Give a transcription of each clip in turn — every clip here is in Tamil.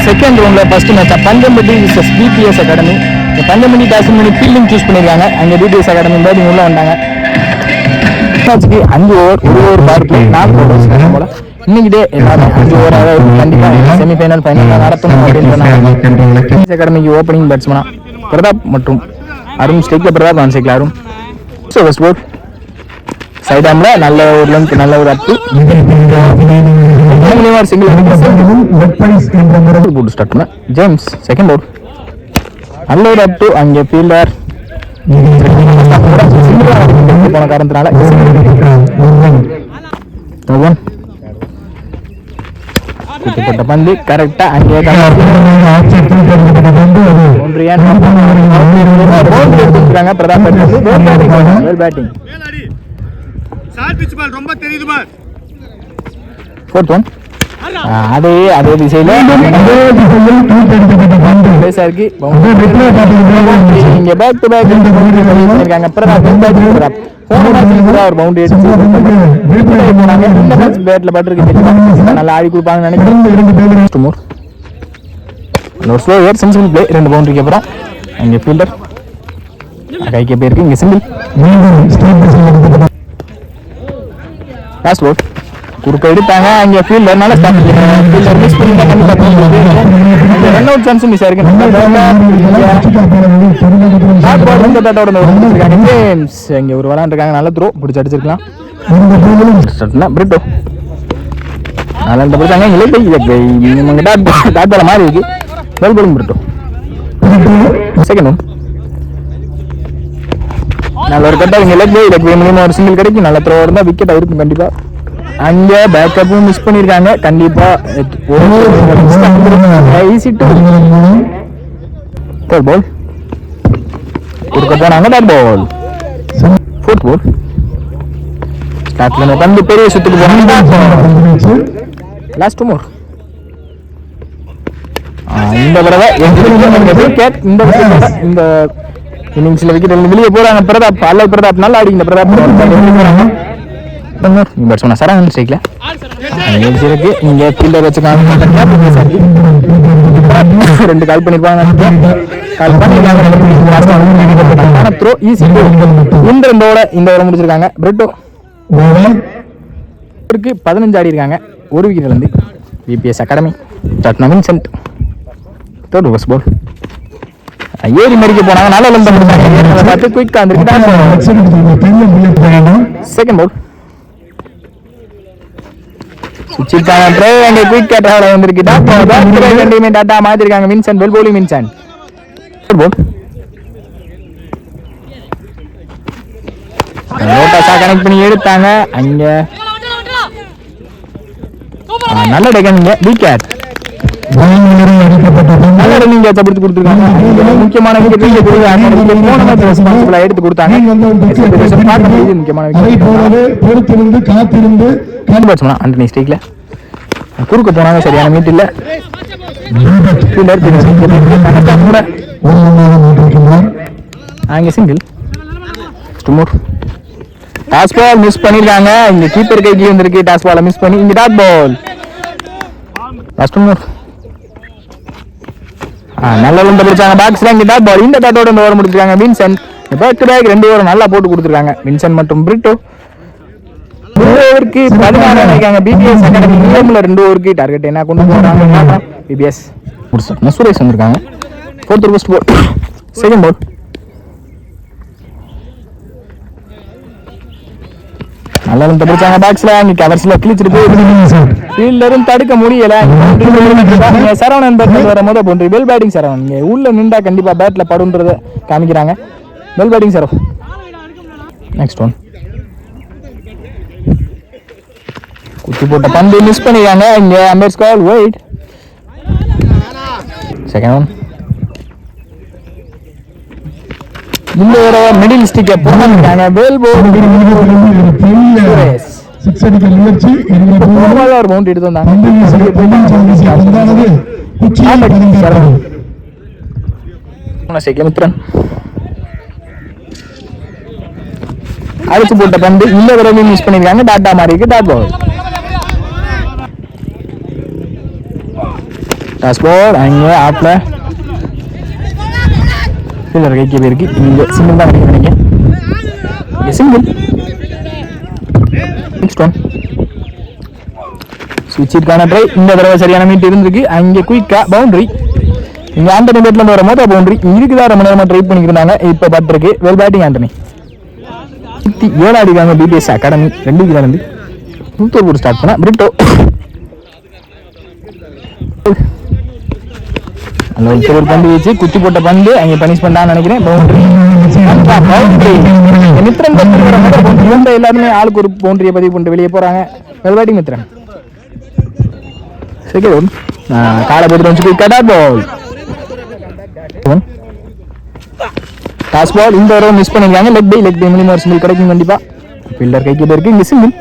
செகண்ட் ரவுண்ட்ல ஃபர்ஸ்ட் மேட்ச் பஞ்சம்பட்டி விசஸ் பிபிஎஸ் அகாடமி. பஞ்சம்பட்டி டாஸ் பண்ணி ஃபீல்டிங் சூஸ் பண்ணிருக்காங்க. அங்கே பிபிஎஸ் அகாடமி பேட்டிங் உள்ள வந்தாங்க. மேட்ச்சுக்கு 5 ஓவர், ஒரு ஓவர் பார்க்கு 4 ஓவர்ஸ் போல. இன்னைக்கு டே எல்லாரும் 5 ஓவர் கண்டிப்பாக செமிஃபைனல் ஃபைனல் நடத்தணும் அப்படின்ற அகாடமிக்கு ஓப்பனிங் பேட்ஸ்மேனா பிரதாப் மற்றும் அருண் ஸ்டேக்ல பிரதாப் ஆன் ஸ்டேக்ல அருண். ஸோ ஃபர்ஸ்ட் போல் சைடாம்ல நல்ல ஒரு லென்த், நல்ல ஒரு அப்பு சிங்கிள் போட்டு ஸ்டார்ட் பண்ண ஜேம்ஸ். செகண்ட் போல் நல்ல ஒரு அப்பு. அங்கே ஃபீல்டர் போன காரணத்தினால குட்டிப்பட்ட பந்து கரெக்டா அங்கே பிரதாப் பேட்டிங். அதே திசையில இங்க பேக் டு பேக் இருக்காங்க. பிரதாப் நல்லா ஆடி கொடுப்பாங்கன்னு நினைக்கிறேன். 2 பவுண்டரிக்கு அப்புறம் இங்க ஃபீல்டர் கைக்கு போயிருக்கு. இங்க சிங்கிள் லாஸ்ட் போல் குறுக்க எடுத்தாங்க. அங்கே ஃபீல்டர் நல்லா ஃபீல்டர் மிஸ் பண்ணிட்டாங்க. ரன் அவுட் சான்ஸ் மிஸ் ஆயிருக்கு. ஜேம்ஸ் இங்க ஒரு விளையாண்டுருக்காங்க. நல்ல த்ரோ பிடிச்சி அடிச்சிருக்கலாம். பிரிட்டோ நல்லா பிடிச்சாங்க. டாட் பால் மாதிரி இருக்கு. Well bowling Brito. Second one நல்ல ஒரு கட்டா. இங்க லெக் மினிமம் ஒரு சிங்கிள் கிடைக்கும். நல்ல த்ரோ இருந்தா விக்கெட் இருக்கும் கண்டிப்பா. அங்க பேக்கப்பும் மிஸ் பண்ணிருக்காங்க கண்டிப்பா. பால் கொடுக்க போனாங்க. Dot ball. ஃபோர்த் பால் ஸ்டார்ட்ல பந்து பெரிய சுத்துக்கு போனாங்க. லாஸ்ட் மோர் இந்த தடவை இந்த இன்னிங்ஸ்ல விக்கெட் வெளியே போறாங்க. பிரதாப் அல்ல பிரதாப் நல்லா அடிங்க. பிரதாப் சரவணன் ஸ்ட்ரைக்ல இருக்கு. இங்க ஃபீல்டர் வச்சுக்காங்க. 2 கால் பண்ணிருப்பாங்க. Throw easy. இந்த 2 ஓவர் முடிச்சிருக்காங்க. பிரிட்டோ 15 ஆடி இருக்காங்க. 1 விக்கெட் இருந்து BPS academy. Vincent third first ball ஏறி மறிக்க போனாங்க. நல்ல லென்த் பார்த்து குயிக்கா வந்துருக்கு. Second ball Vincent well bowling. Vincent connect பண்ணி எடுத்தாங்க. அங்க நல்ல டெக்கனிங்க விக்கெட். நல்ல ரன்னிங் கேட்ச் பிடிச்சு கொடுத்துருக்காங்க. முக்கியமான எடுத்து கொடுத்தாங்க. முக்கியமான ஆண்டனி ஸ்ட்ரைக்ல குறுக்க போனாங்க. சரியான மீட் இல்ல. அங்க சிங்கிள். டாஸ் பால் மிஸ் பண்ணிருக்காங்க. இங்க கீப்பர் கைக்கு வந்திருக்கு. டாஸ் பால் மிஸ் பண்ணி இங்க டாட் பால். நல்ல லென்த் பிடிச்சாங்க. பாக்ஸ்ல இங்க டாட் பால். இந்த டாட்டோட இந்த ஓவர் முடிச்சிருக்காங்க. Vincent back to back 2 over நல்லா போட்டு கொடுத்துருக்காங்க. வின்சென்ட் மற்றும் பிரிட்டோ 2 ஓவருக்கு 16 அடிக்காங்க. பிபிஎஸ் அகாடமி கேம்ல 2 ஓவருக்கு டார்கெட் என்ன கொண்டு போறாங்க பிபிஎஸ். சுரேஷ் வந்திருக்காங்க. Fourth first ball second ball நல்லா லென்த் பிடிச்சாங்க. பாக்ஸ்ல அங்க கவர்ஸ்ல கிழிச்சிட்டு போய் ஃபீல்டரும் தடுக்க முடியல. சரவணன் பேட் வர முத பவுண்டரி. Well batting Saravanan. இங்க உள்ள நின்றா கண்டிப்பா பேட்ல படுன்றத காமிக்கிறாங்க. Well batting Saravanan. Next one குத்தி போட்ட பந்து மிஸ் பண்ணிருக்காங்க. இங்க அம்பேர் கால் வைட். செகண்ட் ஒன் இந்த ஒரு மிடில் ஸ்டிக்க போட்டாங்க. வெல் போல் சிக்ஸ் அடிக்க முயற்சி. ஒரு பவுண்டரி எடுத்து வந்தாங்க. அடிச்சு போட்ட பந்து இந்த தடவை மிஸ் பண்ணிருக்காங்க. டாட்டா மாறிக்கு டாட் பால். டாஸ் பால் அங்கே ஆப்ல ஃபீல்டர் கைக்கு போயிருக்கு. இங்கே சிங்கிள் தான் நினைக்கிறீங்க. இங்கே சிங்கிள். நெக்ஸ்ட் ஒன் சுவிட்சிற்கான ட்ரை. இந்த தடவை சரியான மீட் இருந்திருக்கு. அங்கே குயிக்கா பவுண்டரி. இங்கே ஆண்டனி பேட்ல வர மொதல் பவுண்டரி இதுக்குதான் ரொம்ப நேரமாக ட்ரை பண்ணிக்கிறாங்க. இப்போ பட்டிருக்கு. Well batting Antony. 7 ஆடிக்காங்க பிபிஎஸ் அகாடமி 2 விக்கெட் இருந்து 100 ஸ்டார்ட் பண்ண பிரிட்டோ. அந்த ஒரு பந்து வச்சு குத்தி போட்ட பந்து அங்கே பனிஷ் பண்ணான்னு நினைக்கிறேன். பவுண்டரி மித்ரன் பவுண்டரி எல்லாருமே ஆளுக்கு ஒரு பவுண்டரியை பதிவு பண்ணிட்டு வெளியே போறாங்க. Well batting Mithran. செகண்ட் காலை போட்டு வந்து கட்டா பால். டாஸ் பால் இந்த தடவை மிஸ் பண்ணிருக்காங்க. லெக் பை மினிமம் ஒரு சிங்கிள் கிடைக்கும் கண்டிப்பா. ஃபீல்டர் கைக்கு போயிருக்கு. இங்க சிங்கிள்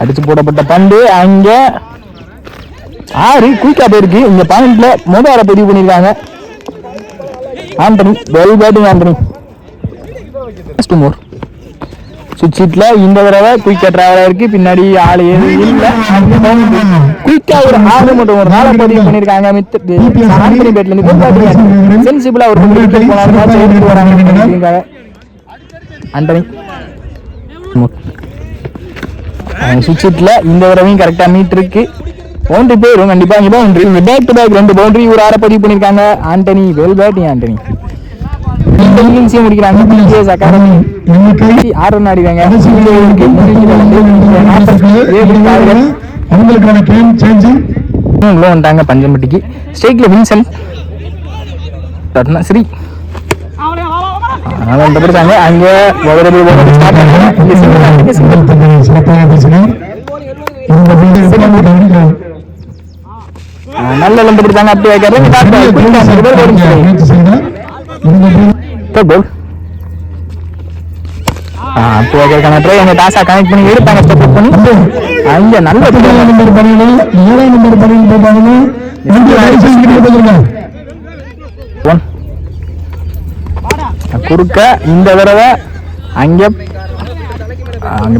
அடிச்சு போடப்பட்ட பந்து அங்க 6 குயிக்கா போயிருக்கு. இந்த பாயிண்ட்ல முதல்ல பதிவு பண்ணிருக்காங்க ஆண்டனி. Well batting Antony. சுவிட்சிட்ல இந்த தடவை குயிக்கா டிராவல் ஆயிருக்கு. பின்னாடி ஆள் ஏதும் இல்ல. குயிக்கா ஒரு 6 மட்டும் ஒரு 4 பதிவு பண்ணிருக்காங்க. ஆண்டனி பேட்ல இருந்து சென்சிபிளா ஒரு வராங்க ஆண்டனி. சுவிட்சிட்ல இந்த தடவையும் கரெக்டா மீட் இருக்கு. பவுண்டரி போயிடும் கண்டிப்பா. Boundary back to back 2 boundary ஒரு 6 பதிவு பண்ணிருக்காங்க ஆண்டனி. Well batting Antony. முடிக்கிறாங்க. பிபிஎஸ் அகாடமி 6 ரன் ஆடிவாங்க. வந்துட்டாங்க பஞ்சம்பட்டிக்கு. ஸ்டேக்ல வின்சன் ஸ்ரீ வந்துட்டாங்க. அங்க நல்ல லம்பு பிடிச்சாங்க. அப்படி டாஸா கனெக்ட் பண்ணி எடுப்பாங்க. அங்க நல்ல குறுக்க இந்த தடவை அங்க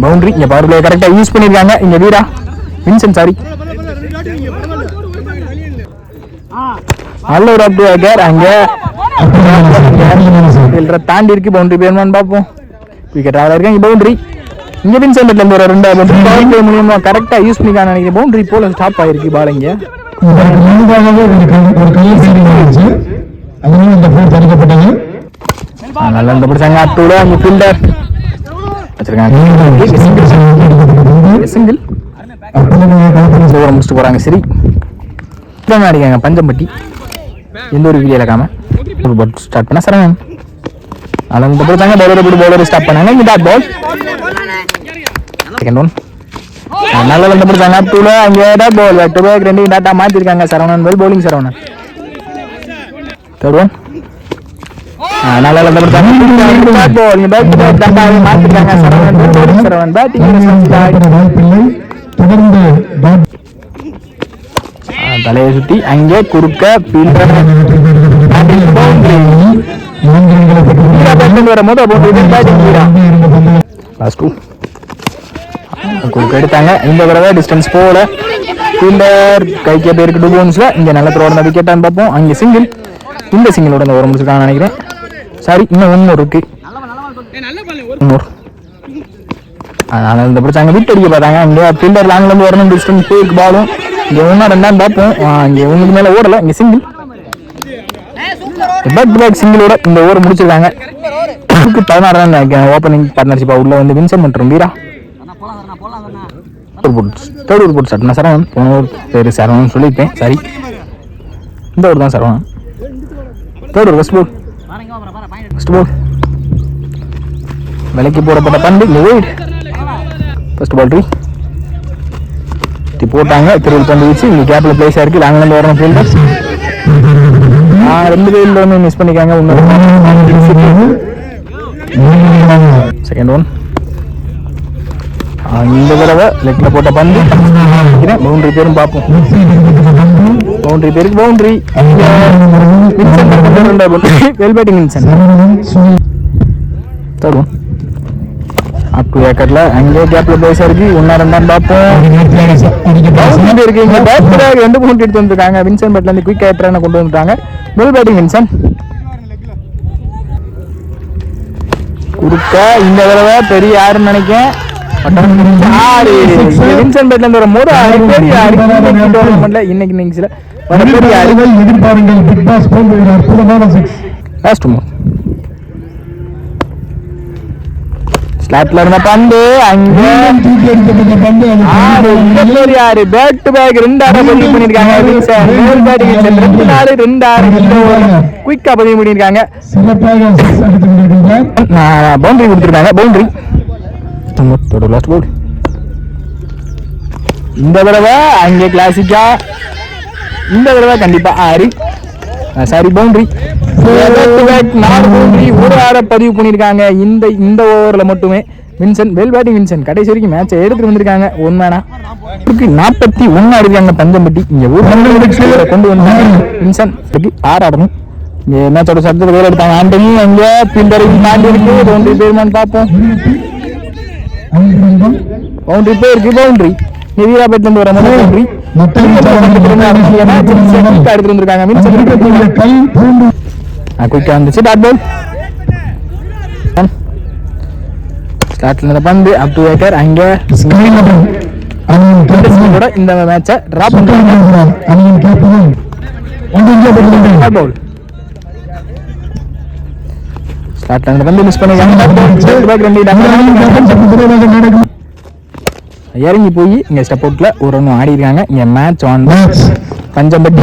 பவுண்டரி. இங்க பவர் பிளே கரெக்டா யூஸ் பண்ணிருக்காங்க. இங்க வீரா வின்சன் சாரி நல்ல ஒரு அப்டேட். அங்க தாண்டி இருக்கு. பவுண்டரி பேருமான்னு பார்ப்போம். விக்கெட் ஆக இருக்கு. பவுண்டரி இங்க வின்சன் பேட்ல இருந்து ஒரு 2 மூலியமா கரெக்டா யூஸ் பண்ணிக்கான்னு நினைக்கிறேன். பவுண்டரி போல ஸ்டாப் ஆயிருக்கு பால். இங்க நல்லா இந்த பிடிச்சாங்க. அட்டோட அங்க ஃபீல்டர் வச்சிருக்காங்க. சிங்கிள் முடிச்சுட்டு போறாங்க. சரி அடிக்காங்க பஞ்சம்பட்டி. எந்த ஒரு வீடியோ இலக்காம ஸ்டார்ட் பண்ண சரவணன். அந்த பிடிச்சாங்க. பவுலர் ஸ்டாப் பண்ணாங்க. இங்க டாட் பால். செகண்ட் ஒன் நல்லா வந்து பிடிச்சாங்க. அட்டோட அங்க dot ball. Back to back 2 டாட்டா மாத்திருக்காங்க. Saravanan well bowling. Saravanan third one நல்லா வந்து பிடிச்சாங்க. Dot ball. இங்க பேக் டு பேக் டாட்டா மாத்திருக்காங்க. Saravanan well bowling. Saravanan batting தொடர்ந்து தலையை சுத்தி அங்கே குறுக்க ஃபீல்டர் குறுக்க எடுத்தாங்க. இந்த தடவை டிஸ்டன்ஸ் போல ஃபீல்டர் கைக்கே பேருக்கு டூபோன்ஸ்ல. இங்க நல்ல த்ரோட விக்கெட்டான்னு பார்ப்போம். அங்கே சிங்கிள். இந்த சிங்கிளோட இந்த ஓவர் முடிச்சிருக்காங்க நினைக்கிறேன். சாரி இன்னும் 1 இருக்கு. அதனால இந்த பிடிச்சாங்க. விட்டு அடிக்க பார்த்தாங்க. இங்க ஃபீல்டர் லாங்ல இருந்து வரணும். டிஸ்டன்ஸ் போயிருக்கு பாலும். இங்க 1-2 பார்ப்போம். இங்க 1க்கு மேல ஓடல. இங்க சிங்கிள் பேக் டு பேக் சிங்கிளோட இந்த ஓவர் முடிச்சிருக்காங்க. 16 ரன் ஓப்பனிங் பார்ட்னர்ஷிப்பா உள்ள வந்து வின்சன் மற்றும் வீரா. தேர்ட் ஓவர் போட்டு ஸ்டார்ட். சரவணன் போன ஓவர் பேரு சரவணன் சொல்லியிருப்பேன். சரி இந்த ஓவர் தான் Saravanan. Third over first ball விலைக்கு போடப்பட்ட பந்து. ஃபர்ஸ்ட் பால் போட்டாங்க. திருவில் பந்து வச்சு இங்க கேப்ல பிளேஸ் ஆயிருக்கு. லாங்ல இருந்து வரணும் ஃபீல்டர். 2 பேர்ல வந்து மிஸ் பண்ணிக்காங்க. செகண்ட் ஒன் இந்த தடவை லெக்ல போட்ட பந்து. பவுண்டரி பேரும் பார்ப்போம். பவுண்டரி பேருக்கு boundary. Well batting Vinson. Third one up to ஏக்கர்ல அங்கே கேப்ல பேச இருக்கு ஒன்னா ரெண்டாம் பார்ப்போம் இருக்கீங்க பேட்ல 2 பாயிண்ட் எடுத்து வந்திருக்காங்க வின்சன் பேட்ல இருந்து குயிக் ஏட்டரான கொண்டு வந்துட்டாங்க வெல் பேட்டிங் வின்சன் குறுக்க இந்த தடவை பெரிய யாருன்னு நினைக்கிறேன் வின்சன் பேட்ல இருந்து வரும்போது இன்னைக்கு இன்னிங்ஸ்ல எதிர்பாருங்கள் பிக் பாஸ் அற்புதமான 6 லாஸ்ட் மூவ் ஸ்லாட்ல இருந்த பந்து அங்க யாரு பேக் டு பேக் 2 ஆட பதிவு பண்ணிருக்காங்க வின்சன் மேல் பேட்டிங் வின்சன் 2 நாள் 2 ஆட குயிக்கா பதிவு பண்ணிருக்காங்க பவுண்டரி கொடுத்திருக்காங்க பவுண்டரி லாஸ்ட் பால் இந்த தடவை அங்கே கிளாசிக்கா இந்த தடவை கண்டிப்பா ஆரி சாரி பவுண்டரி 4 பவுண்டரி ஒரு ஆட பதிவு பண்ணிருக்காங்க இந்த ஓவர்ல மட்டுமே வின்சன் வெல் பேட்டிங் வின்சன் கடைசி வரைக்கும் மேட்சை எடுத்துட்டு வந்திருக்காங்க ஒன்மேனா 41 ஆடிருக்காங்க பஞ்சம்பட்டி இங்க கொண்டு வந்தாங்க வின்சன் 6 ஆடணும் இங்க மேட்சோட சப்ஜெக்ட் வேலை எடுத்தாங்க ஆண்டனி அங்க பில்டரையும் தாண்டி இருக்கு பவுண்டரி பேர்மான்னு பார்ப்போம் பவுண்டரி பேருக்கு பவுண்டரி வீராபேட்ல இருந்து வர பவுண்டரி எடுத்து வந்திருக்காங்க குயிக்கா வந்துச்சு டாட் பால் ஸ்டார்ட்ல இருந்த பந்து அப் டு ஏக்கர் அங்க இந்த மேட்சை டிராப் பண்றாங்க ஸ்டார்ட்ல இருந்த பந்து மிஸ் பண்ணிருக்காங்க இறங்கி போய் இங்க ஸ்டெப் அவுட்ல ஒரு ரன் ஆடி இருக்காங்க இங்க match on Panjampatti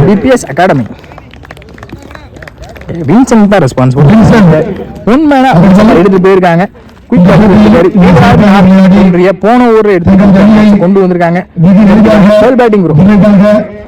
BPS academy Vincent தான் ரெஸ்பான்சிபிள் உண்மையான எடுத்து போயிருக்காங்க போன ஓவர் எடுத்து கொண்டு வந்திருக்காங்க பேட்டிங்